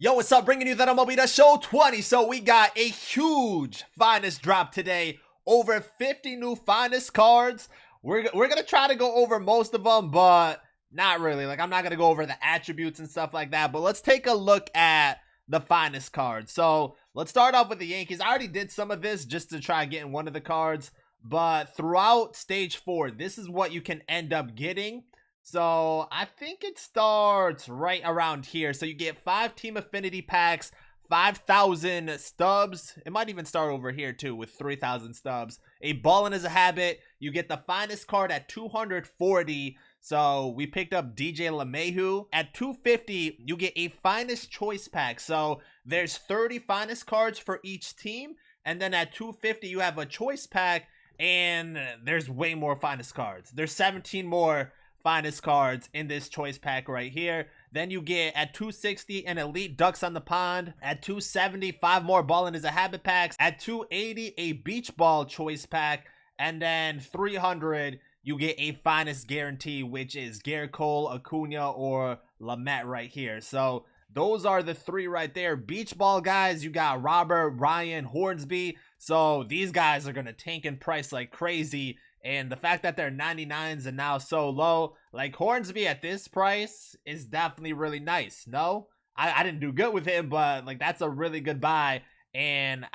Yo, what's up? Bringing you that MLB The Show 20. So we got a huge finest drop today. Over 50 new finest cards. We're going to try to go over most of them, but not really. Like, I'm not going to go over the attributes and stuff like that. But let's take a look at the finest cards. So let's start off with the Yankees. I already did some of this just to try getting one of the cards. But throughout stage 4, this is what you can end up getting. So I think it starts right around here. So you get 5 team affinity packs, 5,000 stubs. It might even start over here too with 3,000 stubs. A ballin' is a habit. You get the finest card at 240. So we picked up DJ LeMahieu. At 250, you get a finest choice pack. So there's 30 finest cards for each team. And then at 250, you have a choice pack. And there's way more finest cards. There's 17 more finest cards in this choice pack right here. Then you get at 260 an elite ducks on the pond. At 270, 5 more ballin' is a habit packs. At 280, a beach ball choice pack. And then 300, you get a finest guarantee, which is Garrett Cole, Acuna, or Lamet right here. So those are the 3 right there. Beach ball guys, you got Robert, Ryan, Hornsby. So these guys are going to tank in price like crazy. And the fact that they're 99s and now so low, like Hornsby at this price is definitely really nice. No, I didn't do good with him, but like that's a really good buy. And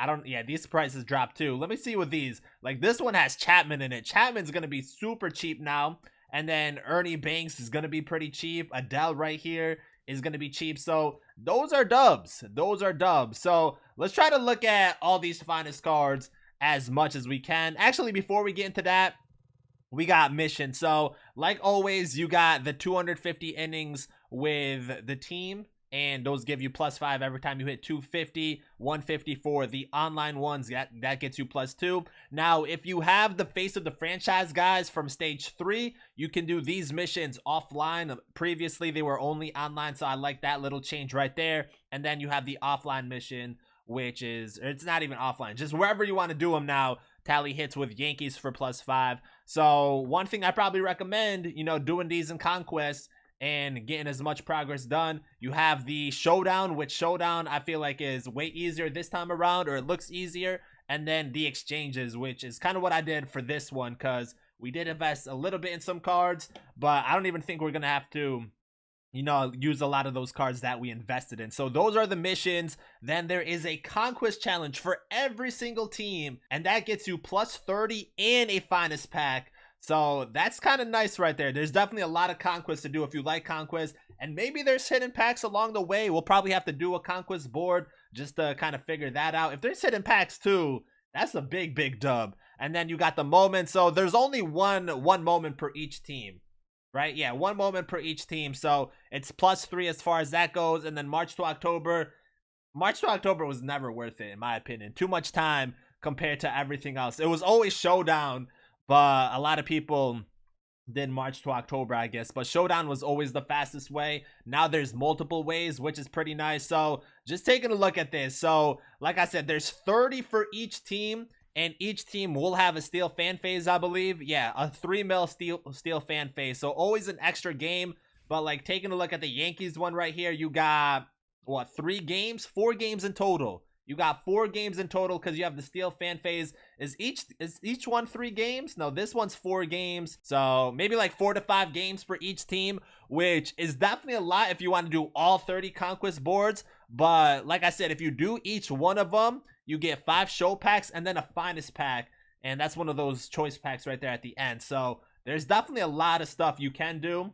these prices dropped too. Let me see with these. Like this one has Chapman in it. Chapman's going to be super cheap now. And then Ernie Banks is going to be pretty cheap. Adele right here is going to be cheap. So those are dubs. Those are dubs. So let's try to look at all these finest cards as much as we can. Actually, before we get into that, we got missions. So like always, you got the 250 innings with the team, and those give you +5 every time you hit 250, 154. The online ones, that gets you +2. Now, if you have the face of the franchise guys from stage 3, you can do these missions offline. Previously, they were only online, so I like that little change right there. And then you have the offline mission, which is, it's not even offline, just wherever you want to do them now. Tally hits with Yankees for +5. So one thing I probably recommend, doing these in Conquest and getting as much progress done. You have the Showdown, which Showdown I feel like is way easier this time around, or it looks easier. And then the exchanges, which is kind of what I did for this one, because we did invest a little bit in some cards, but I don't even think we're going to have to use a lot of those cards that we invested in. So those are the missions. Then there is a Conquest challenge for every single team, and that gets you +30 and a finest pack. So that's kind of nice right there. There's definitely a lot of Conquest to do if you like Conquest, and maybe there's hidden packs along the way. We'll probably have to do a Conquest board just to kind of figure that out. If there's hidden packs too, that's a big dub. And then you got the moment. So there's only one moment per each team. Right? Yeah, 1 moment per each team. So it's +3 as far as that goes. And then March to October was never worth it, in my opinion. Too much time compared to everything else. It was always Showdown, but a lot of people did March to October, I guess. But Showdown was always the fastest way. Now there's multiple ways, which is pretty nice. So just taking a look at this. So like I said, there's 30 for each team. And each team will have a steel fan phase, I believe. Yeah, a 3 mil steel fan phase. So always an extra game. But like taking a look at the Yankees one right here, you got, what, 3 games? 4 games in total. You got 4 games in total because you have the steel fan phase. Is each one 3 games? No, this one's 4 games. So maybe like 4 to 5 games for each team, which is definitely a lot if you want to do all 30 Conquest boards. But like I said, if you do each one of them, you get 5 show packs and then a finest pack. And that's one of those choice packs right there at the end. So there's definitely a lot of stuff you can do.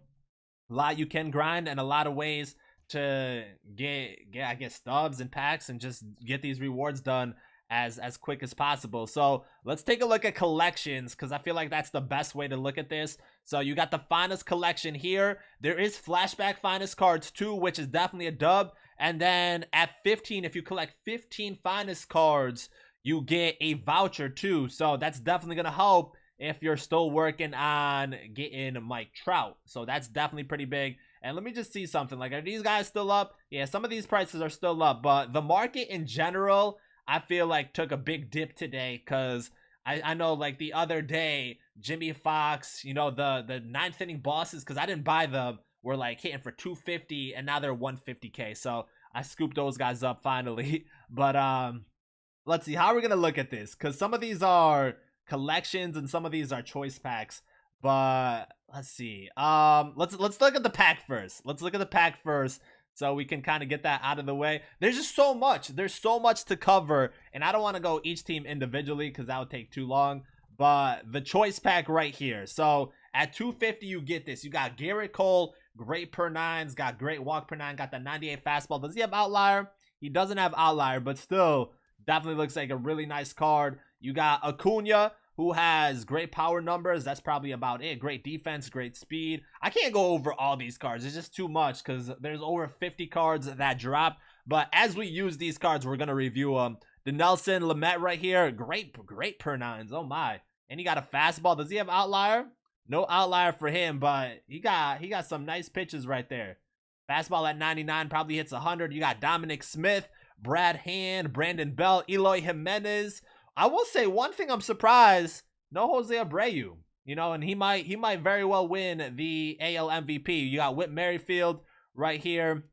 A lot you can grind, and a lot of ways to get I guess stubs and packs and just get these rewards done as quick as possible. So let's take a look at collections, because I feel like that's the best way to look at this. So you got the finest collection here. There is flashback finest cards too, which is definitely a dub. And then at 15, if you collect 15 finest cards, you get a voucher too. So that's definitely going to help if you're still working on getting Mike Trout. So that's definitely pretty big. And let me just see something. Like, are these guys still up? Yeah, some of these prices are still up. But the market in general, I feel like took a big dip today, because I know like the other day, Jimmy Fox, the 9th inning bosses, because I didn't buy them, were like hitting for 250, and now they're 150K. So I scooped those guys up finally. But let's see how we're gonna look at this, because some of these are collections and some of these are choice packs. But let's see. Let's look at the pack first. Let's look at the pack first, so we can kind of get that out of the way. There's just so much. There's so much to cover, and I don't want to go each team individually because that would take too long. But the choice pack right here. So at 250, you get this. You got Garrett Cole, great per nines, got great walk per nine, got the 98 fastball. Does he have outlier? He doesn't have outlier, but still definitely looks like a really nice card. You got Acuna, who has great power numbers. That's probably about it. Great defense, great speed. I can't go over all these cards. It's just too much because there's over 50 cards that drop. But as we use these cards, we're going to review them. The Nelson Lamet right here. Great per nines. Oh my. And he got a fastball. Does he have outlier? No outlier for him, but he got some nice pitches right there. Fastball at 99 probably hits 100. You got Dominic Smith, Brad Hand, Brandon Bell, Eloy Jimenez. I will say one thing, I'm surprised, no Jose Abreu. You know, and he might very well win the AL MVP. You got Whit Merrifield right here.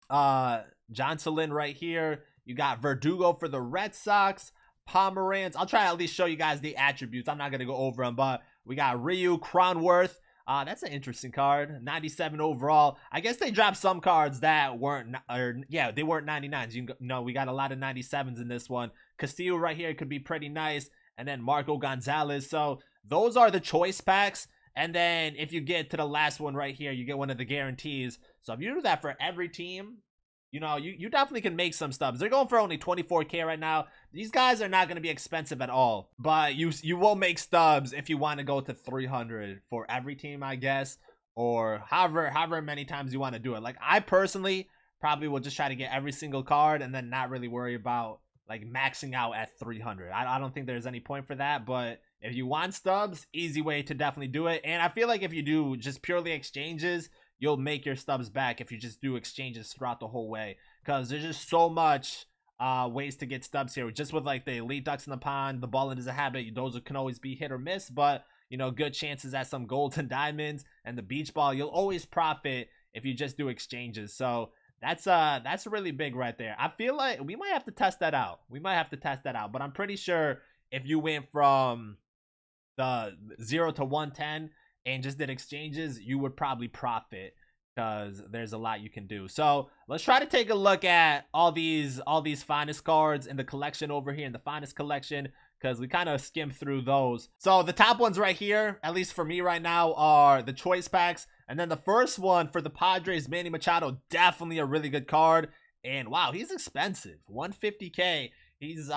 Johnson right here. You got Verdugo for the Red Sox. Pomeranz. I'll try to at least show you guys the attributes. I'm not going to go over them, but we got Ryu Cronworth. That's an interesting card. 97 overall. I guess they dropped some cards that weren't, they weren't 99s. You know, we got a lot of 97s in this one. Castillo right here could be pretty nice. And then Marco Gonzalez. So those are the choice packs. And then if you get to the last one right here, you get one of the guarantees. So if you do that for every team, you know, you definitely can make some stubs. They're going for only 24K right now. These guys are not going to be expensive at all. But you will make stubs if you want to go to 300 for every team, I guess. Or however many times you want to do it. Like, I personally probably will just try to get every single card and then not really worry about, like, maxing out at 300. I don't think there's any point for that. But if you want stubs, easy way to definitely do it. And I feel like if you do just purely exchanges, you'll make your stubs back if you just do exchanges throughout the whole way, because there's just so much ways to get stubs here. Just with like the elite ducks in the pond, the ball is a habit, those can always be hit or miss, but you know, good chances at some golds and diamonds and the beach ball, you'll always profit if you just do exchanges. So that's really big right there. I feel like we might have to test that out. But I'm pretty sure if you went from the 0 to 110 and just did exchanges, you would probably profit, because there's a lot you can do. So let's try to take a look at all these finest cards in the collection over here in the finest collection, because we kind of skimmed through those. So the top ones right here, at least for me right now, are the choice packs. And then the first one for the Padres, Manny Machado, definitely a really good card. And wow, he's expensive, 150K. He's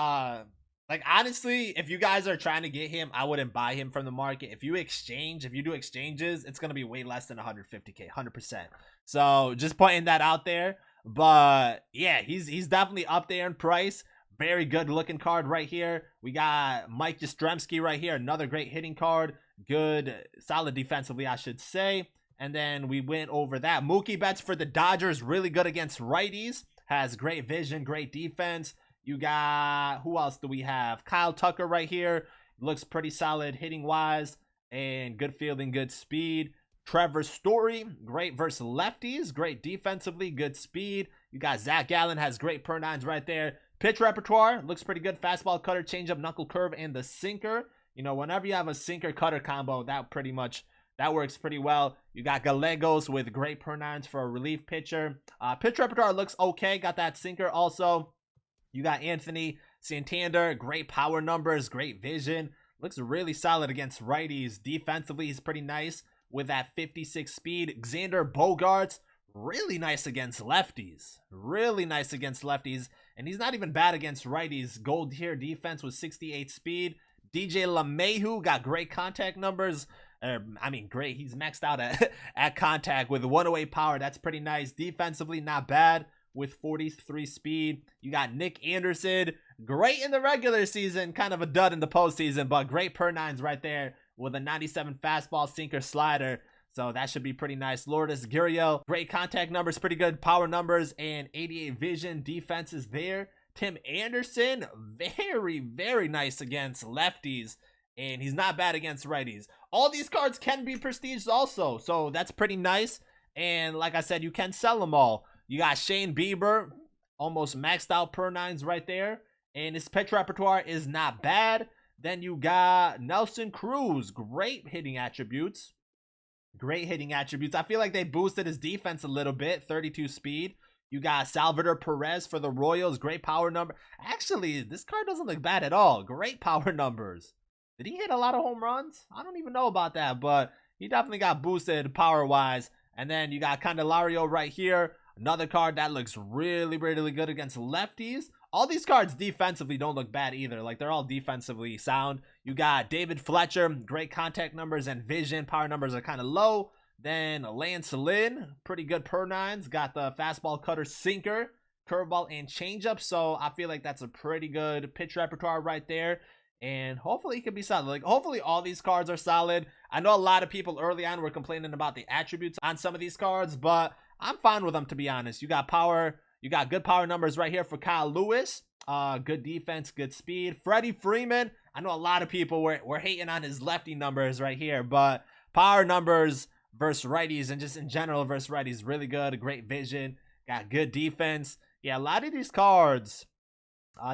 like, honestly, if you guys are trying to get him, I wouldn't buy him from the market. If you do exchanges, it's going to be way less than 150K, 100%. So just pointing that out there. But yeah, he's definitely up there in price. Very good looking card right here. We got Mike Yastrzemski right here. Another great hitting card. Good, solid defensively, I should say. And then we went over that. Mookie Betts for the Dodgers. Really good against righties. Has great vision, great defense. You got, who else do we have? Kyle Tucker right here. Looks pretty solid hitting wise and good fielding, good speed. Trevor Story, great versus lefties, great defensively, good speed. You got Zach Gallen, has great per nines right there. Pitch repertoire looks pretty good. Fastball, cutter, changeup, knuckle curve, and the sinker. You know, whenever you have a sinker cutter combo, that works pretty well. You got Gallegos with great per nines for a relief pitcher. Pitch repertoire looks okay. Got that sinker also. You got Anthony Santander, great power numbers, great vision. Looks really solid against righties. Defensively, he's pretty nice with that 56 speed. Xander Bogaerts, really nice against lefties. And he's not even bad against righties. Gold tier defense with 68 speed. DJ LeMahieu got great contact numbers. Great. He's maxed out at contact with 108 power. That's pretty nice. Defensively, not bad, with 43 speed. You got Nick Anderson, great in the regular season, kind of a dud in the postseason, but great per nines right there with a 97 fastball, sinker, slider. So that should be pretty nice. Lourdes Gurriel, great contact numbers, pretty good power numbers, and 88 vision. Defenses there. Tim Anderson, very, very nice against lefties, and he's not bad against righties. All these cards can be prestiged also, so that's pretty nice. And like I said, you can sell them all. You got Shane Bieber, almost maxed out per nines right there. And his pitch repertoire is not bad. Then you got Nelson Cruz, great hitting attributes. Great hitting attributes. I feel like they boosted his defense a little bit. 32 speed. You got Salvador Perez for the Royals. Great power number. Actually, this card doesn't look bad at all. Great power numbers. Did he hit a lot of home runs? I don't even know about that, but he definitely got boosted power-wise. And then you got Candelario right here. Another card that looks really, really good against lefties. All these cards defensively don't look bad either. Like, they're all defensively sound. You got David Fletcher, great contact numbers and vision. Power numbers are kind of low. Then Lance Lynn, pretty good per nines. Got the fastball, cutter, sinker, curveball, and changeup. So I feel like that's a pretty good pitch repertoire right there. And hopefully he can be solid. Like, hopefully all these cards are solid. I know a lot of people early on were complaining about the attributes on some of these cards, but I'm fine with them, to be honest. You got power. You got good power numbers right here for Kyle Lewis. Good defense, good speed. Freddie Freeman. I know a lot of people were hating on his lefty numbers right here, but power numbers versus righties and just in general versus righties, really good. Great vision. Got good defense. Yeah, a lot of these cards,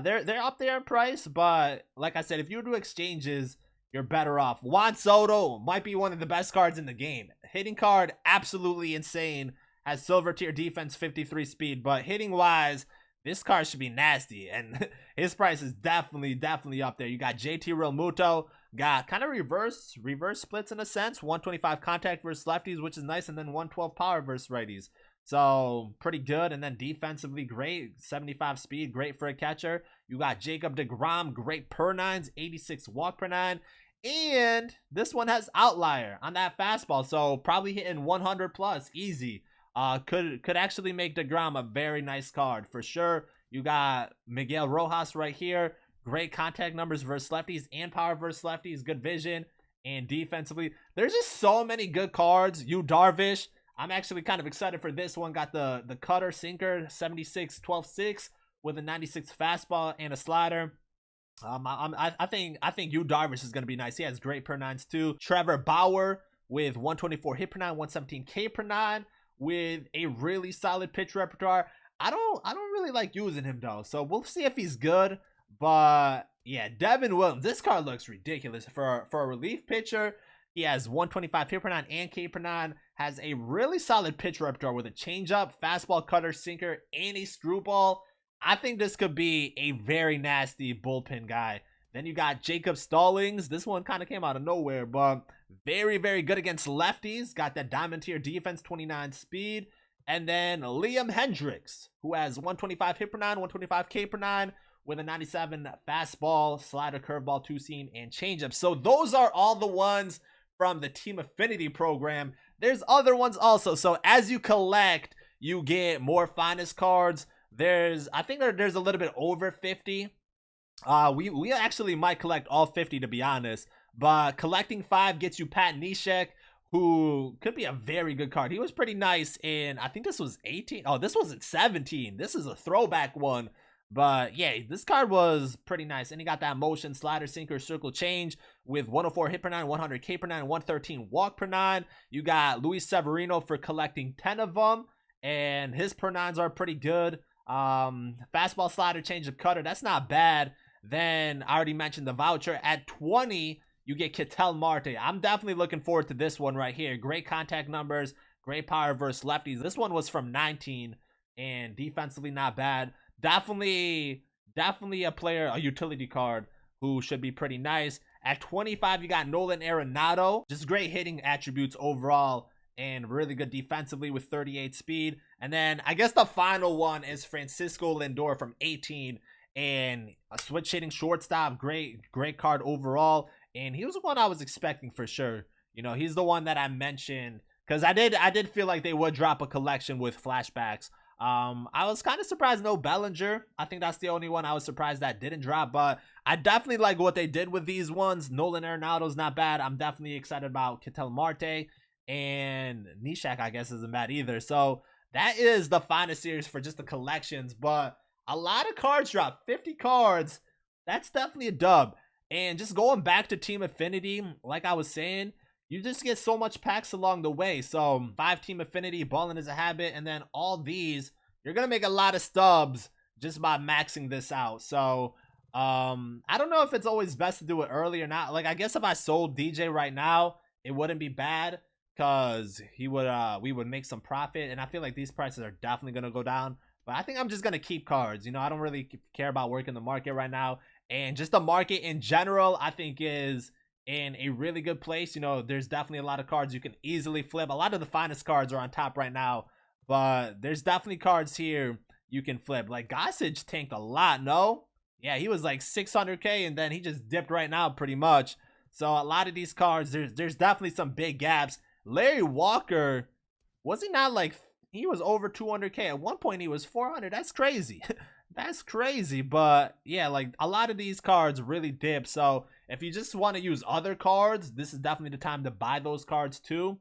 they're up there in price, but like I said, if you do exchanges, you're better off. Juan Soto might be one of the best cards in the game. Hitting card, absolutely insane. Has silver tier defense, 53 speed, but hitting wise, this card should be nasty, and his price is definitely up there. You got JT Realmuto, got kind of reverse splits in a sense. 125 contact versus lefties, which is nice, and then 112 power versus righties. So pretty good. And then defensively great, 75 speed, great for a catcher. You got Jacob deGrom, great per nines, 86 walk per nine. And this one has outlier on that fastball, so probably hitting 100 plus easy. Could actually make deGrom a very nice card for sure. You got Miguel Rojas right here. Great contact numbers versus lefties and power versus lefties. Good vision and defensively. There's just so many good cards. Yu Darvish. I'm actually kind of excited for this one. Got the cutter, sinker, 76, 12-6 with a 96 fastball and a slider. I think Yu Darvish is gonna be nice. He has great per nines too. Trevor Bauer with 124 hit per nine, 117 K per nine with a really solid pitch repertoire. I don't really like using him though, so we'll see if he's good. But yeah, Devin Williams. This card looks ridiculous for a relief pitcher. He has 125 hit per nine and K per nine. Has a really solid pitch repertoire with a changeup, fastball, cutter, sinker, and a screwball. I think this could be a very nasty bullpen guy. Then you got Jacob Stallings. This one kind of came out of nowhere, but very good against lefties. Got that diamond tier defense, 29 speed. And then Liam Hendricks, who has 125 hit per nine, 125 K per nine with a 97 fastball, slider, curveball, two-seam, and changeup. So those are all the ones from the Team Affinity program. There's other ones also. So as you collect, you get more finest cards. I think there's a little bit over 50. We actually might collect all 50, to be honest. But collecting 5 gets you Pat Neshek, who could be a very good card. He was pretty nice in, I think this was 18. Oh, this wasn't 17. This is a throwback one. But yeah, this card was pretty nice. And he got that motion, slider, sinker, circle, change with 104 hit per nine, 100 K per nine, 113 walk per nine. You got Luis Severino for collecting 10 of them. And his per nines are pretty good. Fastball, slider, change of cutter. That's not bad. Then I already mentioned the voucher. At 20, you get Ketel Marte. I'm definitely looking forward to this one right here. Great contact numbers, great power versus lefties. This one was from 19 and defensively not bad. Definitely a player, a utility card who should be pretty nice. At 25, you got Nolan Arenado. Just great hitting attributes overall and really good defensively with 38 speed. And then I guess the final one is Francisco Lindor from 18 and a switch hitting shortstop. Great card overall. And he was the one I was expecting for sure. You know, he's the one that I mentioned because I did feel like they would drop a collection with flashbacks. I was kind of surprised no Bellinger. I think that's the only one I was surprised that didn't drop, but I definitely like what they did with these ones. Nolan Arenado's not bad. I'm definitely excited about Ketel Marte, and Neshek I guess isn't bad either. So that is the finest series for just the collections, but a lot of cards dropped. 50 cards. That's definitely a dub. And just going back to Team Affinity, like I was saying, you just get so much packs along the way. So 5 Team Affinity, Ballin' is a Habit, and then all these you're gonna make a lot of stubs just by maxing this out. So I don't know if it's always best to do it early or not. Like, I guess if I sold DJ right now, it wouldn't be bad because he would we would make some profit, and I feel like these prices are definitely gonna go down. But I think I'm just gonna keep cards. You know, I don't really care about working the market right now, and just the market in general, I think is in a really good place. You know, there's definitely a lot of cards you can easily flip. A lot of the finest cards are on top right now, but there's definitely cards here you can flip. Like Gossage tanked a lot, no? Yeah, he was like 600k and then he just dipped right now pretty much. So a lot of these cards, there's definitely some big gaps. Larry Walker, was he not like, he was over 200k at one point? He was 400. That's crazy. That's crazy. But yeah, like a lot of these cards really dip. So if you just want to use other cards, this is definitely the time to buy those cards too,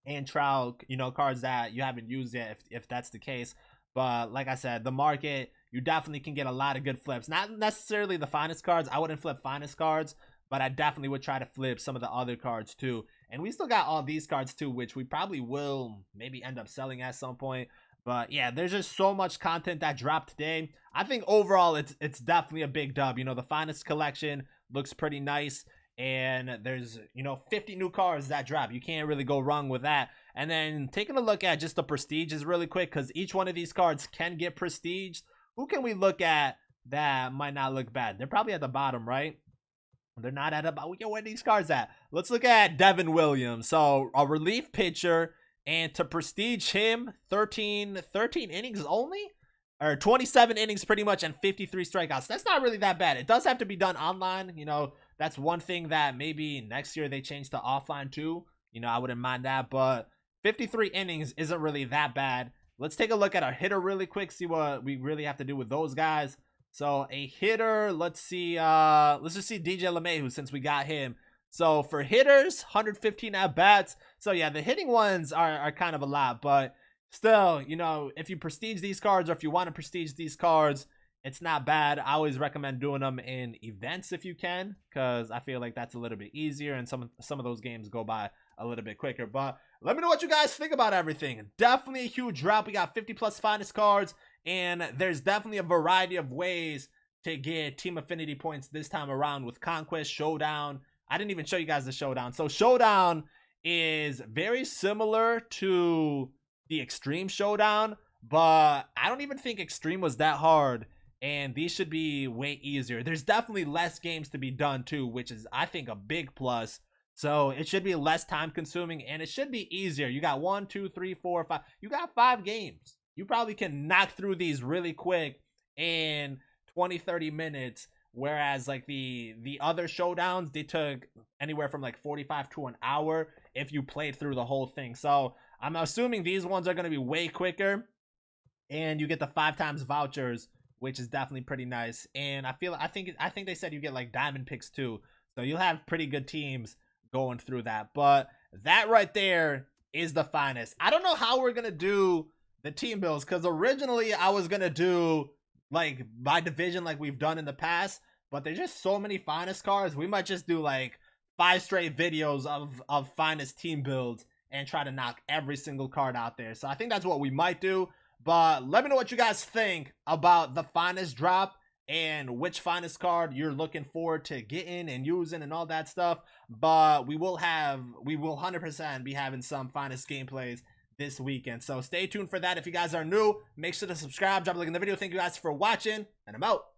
and trial, you know, cards that you haven't used yet, if that's the case. But like I said, the market, you definitely can get a lot of good flips. Not necessarily the finest cards. I wouldn't flip finest cards, but I definitely would try to flip some of the other cards too. And we still got all these cards too, which we probably will maybe end up selling at some point. But yeah, there's just so much content that dropped today. I think overall it's definitely a big dub. You know, the finest collection looks pretty nice, and there's, you know, 50 new cards that drop. You can't really go wrong with that. And then taking a look at just the prestiges really quick, because each one of these cards can get prestiged. Who can we look at that might not look bad? They're probably at the bottom, right? They're not at the bottom. Where are these cards at? Let's look at Devin Williams. So a relief pitcher, and to prestige him, 13 innings only, or 27 innings pretty much, and 53 strikeouts. That's not really that bad. It does have to be done online. You know, that's one thing that maybe next year they change to offline too. You know, I wouldn't mind that, but 53 innings isn't really that bad. Let's take a look at our hitter really quick, see what we really have to do with those guys. So a hitter, let's see, let's just see DJ LeMahieu since we got him. So for hitters, 115 at bats. So yeah, the hitting ones are kind of a lot, but still, you know, if you prestige these cards, or if you want to prestige these cards, it's not bad. I always recommend doing them in events if you can, because I feel like that's a little bit easier, and some of those games go by a little bit quicker. But let me know what you guys think about everything. Definitely a huge drop. We got 50 plus finest cards, and there's definitely a variety of ways to get Team Affinity points this time around with Conquest Showdown. I didn't even show you guys the Showdown. So Showdown is very similar to the Extreme Showdown, but I don't even think Extreme was that hard, and these should be way easier. There's definitely less games to be done too, which is, I think, a big plus. So it should be less time consuming, and it should be easier. You got 1, 2, 3, 4, 5. You got 5 games. You probably can knock through these really quick in 20-30 minutes, whereas like the other showdowns, they took anywhere from like 45 to an hour if you played through the whole thing. So I'm assuming these ones are going to be way quicker, and you get the 5 times vouchers, which is definitely pretty nice. And I think they said you get like diamond picks too, so you'll have pretty good teams going through that. But that right there is the finest. I don't know how we're gonna do the team builds, because originally I was gonna do like by division like we've done in the past, but there's just so many finest cards. We might just do like 5 straight videos of finest team builds and try to knock every single card out there. So I think that's what we might do. But let me know what you guys think about the finest drop, and which finest card you're looking forward to getting and using and all that stuff. But we will 100% be having some finest gameplays this weekend, so stay tuned for that. If you guys are new, make sure to subscribe, drop a like in the video. Thank you guys for watching, and I'm out.